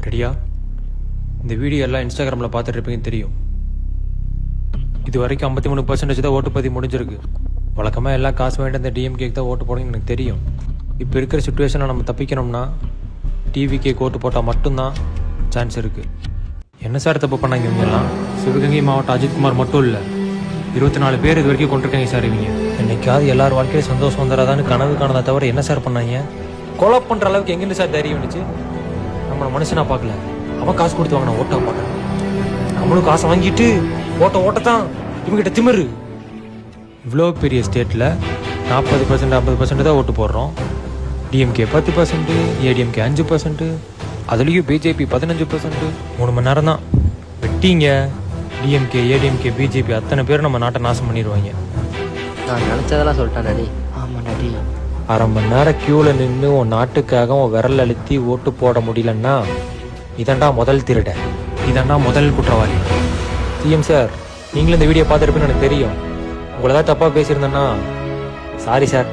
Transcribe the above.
ரெடியா? இந்த வீடியோ எல்லாம் இன்ஸ்டாகிராமில் பார்த்துட்டு இருப்பீங்கன்னு தெரியும். இது வரைக்கும் 53% தான் ஓட்டு பதிவு முடிஞ்சிருக்கு. வழக்கமாக எல்லாம் காசு வேண்டிய இந்த டிஎம்கேக்கு தான் ஓட்டு போடணும்னு எனக்கு தெரியும். இப்போ இருக்கிற சுச்சுவேஷனில் நம்ம தப்பிக்கணும்னா டிவிகேக்கு ஓட்டு போட்டால் மட்டும்தான் சான்ஸ் இருக்குது. என்ன சார் தப்பு பண்ணாங்க இவங்கெல்லாம்? சிவகங்கை மாவட்டம் அஜித்குமார் மட்டும் இல்லை, 24 பேர் இது வரைக்கும் கொண்டிருக்காங்க சார். இவங்க என்னைக்காவது எல்லார் வாழ்க்கையும் சந்தோஷம் வந்துடாதான்னு கனவு காணதை தவிர என்ன சார் பண்ணாங்க? கொலை பண்ணுற அளவுக்கு எங்கேருந்து சார் தைரியம் வந்துச்சு? நம்மளை மனுஷனா பார்க்கல, அவன் காசு கொடுத்து வாங்கின ஓட்டா பார்க்குறேன். நம்மளும் காசை வாங்கிட்டு ஓட்டத்தான் இவங்ககிட்ட திமிரு. இவ்வளோ பெரிய ஸ்டேட்டில் 40% 50% தான் ஓட்டு போடுறோம். டிஎம்கே 10%, ஏடிஎம்கே 5%, அதுலேயும் பிஜேபி 15%. 3 மணி நேரம் தான் வெட்டிங்க. டிஎம்கே ஏடிஎம்கே பிஜேபி அத்தனை பேரும் நம்ம நாட்டை நாசம் பண்ணிடுவாங்க. நான் நினச்சதெல்லாம் சொல்லிட்டேன் டாடி. ஆமாம் டாடி. அரை மணி நேரம் க்யூவில் நின்று உன் நாட்டுக்காக உன் விரல் அழுத்தி ஓட்டு போட முடியலன்னா இதாண்டா முதல் திருட, இதாண்டா முதல் குற்றவாளி. சிஎம் சார், நீங்களும் இந்த வீடியோ பார்த்துருப்பேன்னு எனக்கு தெரியும். உங்களை தான் தப்பாக பேசியிருந்தேன்னா சாரி சார்.